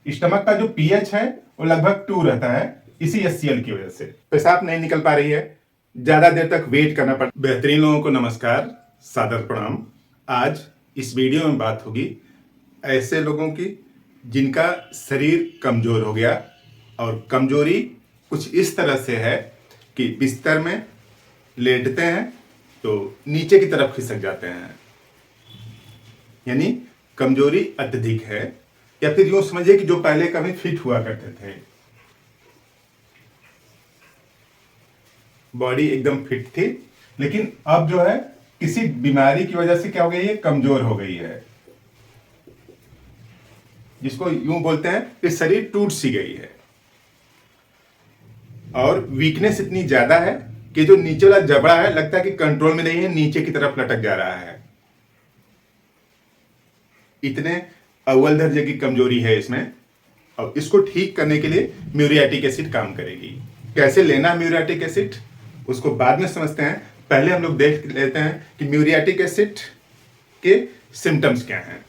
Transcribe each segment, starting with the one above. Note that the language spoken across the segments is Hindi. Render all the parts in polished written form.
स्टमक का जो पीएच है वो लगभग 2 रहता है, इसी HCl की वजह से पेशाब नहीं निकल पा रही है, ज्यादा देर तक वेट करना पड़। बेहतरीन लोगों को नमस्कार, सादर प्रणाम। आज इस वीडियो में बात होगी ऐसे लोगों की जिनका शरीर कमजोर हो गया, और कमजोरी कुछ इस तरह से है कि बिस्तर में लेटते हैं तो नीचे की तरफ खिसक जाते हैं, यानी कमजोरी अत्यधिक है। या फिर यूं समझिए कि जो पहले कभी फिट हुआ करते थे, बॉडी एकदम फिट थी, लेकिन अब जो है किसी बीमारी की वजह से क्या हो गई है, कमजोर हो गई है, जिसको यूं बोलते हैं कि शरीर टूट सी गई है। और वीकनेस इतनी ज्यादा है कि जो नीचे वाला जबड़ा है लगता है कि कंट्रोल में नहीं है, नीचे की तरफ लटक जा रहा है। इतने अव्वल दर्जे की कमजोरी है इसमें, और इसको ठीक करने के लिए म्यूरियाटिक एसिड काम करेगी। कैसे लेना म्यूरियाटिक एसिड उसको बाद में समझते हैं, पहले हम लोग देख लेते हैं कि म्यूरियाटिक एसिड के सिम्टम्स क्या हैं।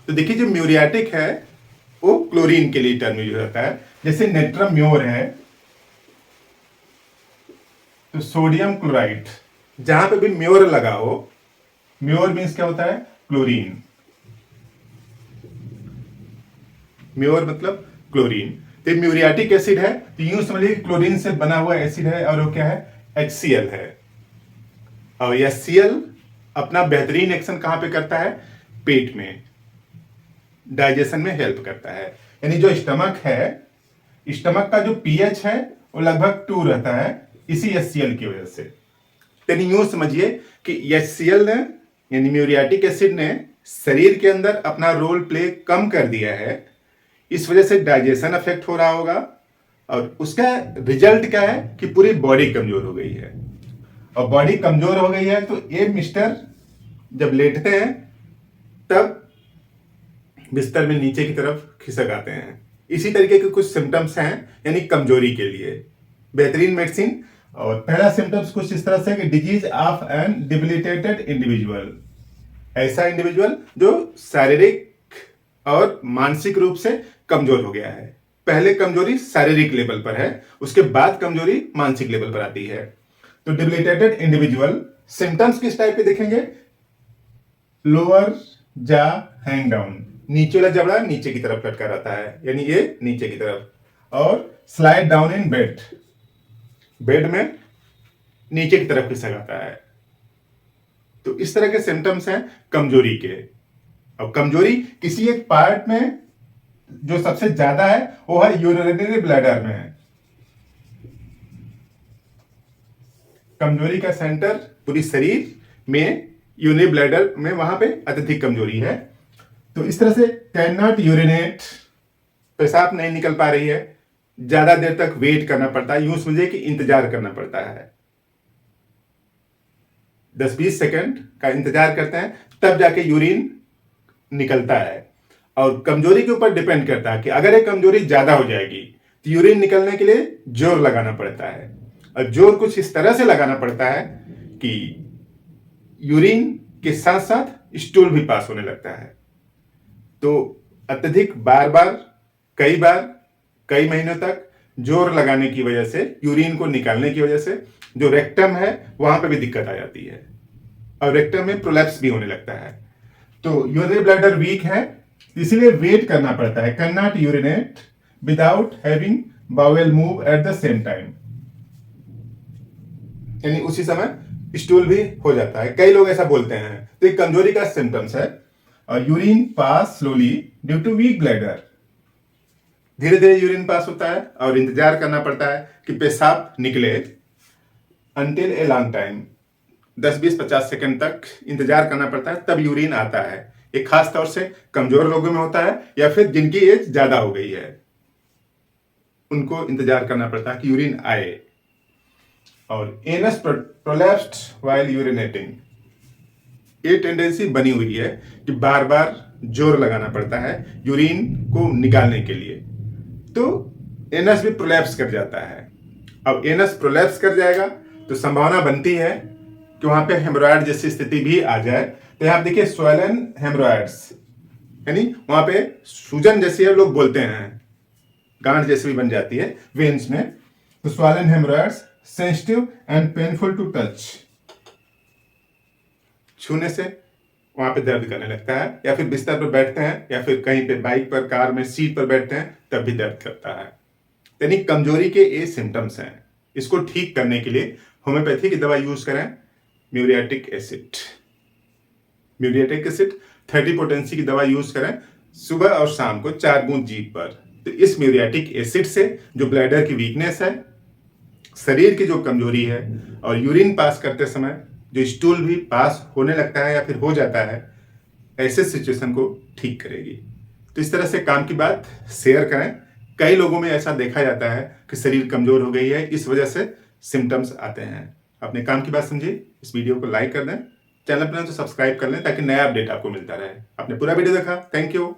तो देखिए, जो म्यूरियाटिक है वो क्लोरीन के लिए टर्म यूज होता है। जैसे नेट्रम म्योर है तो सोडियम क्लोराइड, जहां पे भी म्योर लगा हो, म्योर मीन्स क्या होता है, क्लोरीन। म्योर मतलब क्लोरीन। तो म्यूरियाटिक एसिड है तो यूं समझिए क्लोरीन से बना हुआ एसिड है, और वो क्या है, HCl है। और HCl अपना बेहतरीन एक्शन कहां पे करता है, पेट में, डाइजेशन में हेल्प करता है। यानी जो स्टमक है, स्टमक का जो पीएच है वो लगभग 2 रहता है, इसी HCl की वजह से। यानी यूं समझिए कि HCl ने, यानी म्यूरियाटिक एसिड ने शरीर के अंदर अपना रोल प्ले कम कर दिया है। इस वजह से डाइजेशन अफेक्ट हो रहा होगा, और उसका रिजल्ट क्या है कि पूरी बॉडी कमजोर हो गई है। और बॉडी कमजोर हो गई है तो ये मिस्टर जब लेटते हैं तब बिस्तर में नीचे की तरफ खिसक आते हैं। इसी तरीके के कुछ सिम्टम्स हैं, यानी कमजोरी के लिए बेहतरीन मेडिसिन। और पहला सिम्टम्स कुछ इस तरह से कि डिजीज ऑफ एन डिबिलिटेटेड इंडिविजुअल, ऐसा इंडिविजुअल जो शारीरिक और मानसिक रूप से कमजोर हो गया है। पहले कमजोरी शारीरिक लेवल पर है, उसके बाद कमजोरी मानसिक लेवल पर आती है। तो डिबिलिटेटेड इंडिविजुअल सिम्टम्स किस टाइप के देखेंगे, लोअर जा हैंग डाउन, नीचे वाला जबड़ा नीचे की तरफ लटका रहता है, यानी ये नीचे की तरफ। और slide down in bed, bed में नीचे की तरफ खिसक आता है। तो इस तरह के सिम्टम्स हैं कमजोरी के। और कमजोरी किसी एक पार्ट में जो सबसे ज्यादा है वो है यूरिनरी ब्लैडर में। कमजोरी का सेंटर पूरी शरीर में यूरिनरी ब्लैडर में, वहां पे अत्यधिक कमजोरी है। तो इस तरह से कैन नॉट यूरिनेट, पेशाब नहीं निकल पा रही है, ज्यादा देर तक वेट करना पड़ता है, यूं समझिए कि इंतजार करना पड़ता है, 10-20 सेकंड का इंतजार करते हैं तब जाके यूरिन निकलता है। और कमजोरी के ऊपर डिपेंड करता है कि अगर ये कमजोरी ज्यादा हो जाएगी तो यूरिन निकलने के लिए जोर लगाना पड़ता है, और जोर कुछ इस तरह से लगाना पड़ता है कि यूरिन के साथ साथ स्टूल भी पास होने लगता है। तो अत्यधिक बार कई महीनों तक जोर लगाने की वजह से, यूरिन को निकालने की वजह से जो रेक्टम है वहां पे भी दिक्कत आ जाती है, और रेक्टम में प्रोलैप्स भी होने लगता है। तो यूरिनरी ब्लैडर वीक है, इसीलिए वेट करना पड़ता है। Can not urinate without having bowel move at the same time, यानी उसी समय स्टूल भी हो जाता है। कई लोग ऐसा बोलते हैं, तो एक कमजोरी का सिम्टम्स है। और urine pass slowly due to weak bladder, धीरे धीरे यूरिन पास होता है और इंतजार करना पड़ता है कि पेशाब निकले, until a long time, 10-20-50 second तक इंतजार करना पड़ता है, तब यूरिन आता है। एक खास तौर से कमजोर लोगों में होता है, या फिर जिनकी एज ज्यादा हो गई है, उनको इंतजार करना पड़ता है कि यूरिन आए। और एनस प्रोलैप्स्ड व्हाइल यूरिनेटिंग, ये टेंडेंसी बनी हुई है कि बार बार जोर लगाना पड़ता है यूरिन को निकालने के लिए। तो एनस भी प्रोलैप्स कर जाता है। अब एनस प्रोलैप्स कर जाएगा तो संभावना बनती है कि वहां पे हेमोरॉयड जैसी स्थिति भी आ जाए। तो यहां देखिए, स्वेलन हेमोरॉयड्स, यानी वहां पे सूजन जैसी है, लोग बोलते हैं गांठ जैसे भी बन जाती है वेन्स में, तो swollen haemorrhoids sensitive and painful to touch, छूने से वहां पे दर्द करने लगता है, या फिर बिस्तर पर बैठते हैं या फिर कहीं पे बाइक पर, कार में सीट पर बैठते हैं तब भी दर्द करता है। यानी कमजोरी के ये सिम्टम्स हैं। इसको ठीक करने के लिए होम्योपैथी की दवा यूज करें, muriatic acid. Muriatic acid 30 potency की दवा यूज करें सुबह और शाम को 4 बूंद जीभ पर। तो इस म्यूरियाटिक एसिड से जो ब्लैडर की वीकनेस है, शरीर की जो कमजोरी है, और यूरिन पास करते समय जो स्टूल भी पास होने लगता है या फिर हो जाता है, ऐसे सिचुएशन को ठीक करेगी। तो इस तरह से काम की बात शेयर करें। कई लोगों में ऐसा देखा जाता है कि शरीर कमजोर हो गई है, इस वजह से सिम्टम्स आते हैं। अपने काम की बात समझिए, इस वीडियो को लाइक कर दें, चैनल पर तो सब्सक्राइब कर लें ताकि नया अपडेट आपको मिलता रहे। आपने पूरा वीडियो देखा, थैंक यू।